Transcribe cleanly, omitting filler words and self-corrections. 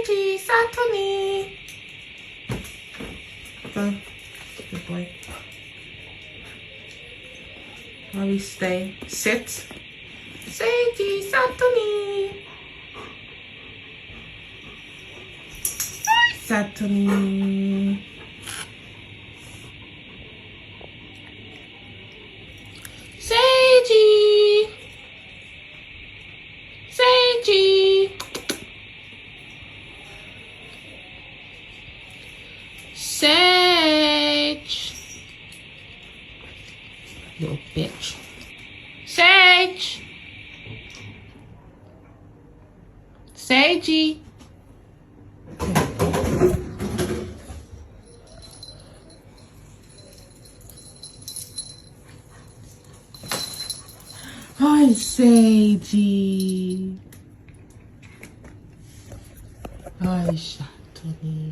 Seiji, Satoni. Go. Good boy. While we stay. Sit. Seiji, Satoni. Hi, Satoni. Seiji. Seiji. Sage. Little bitch. Sage. Seiji. Hi, Seiji. Hi, Satoni.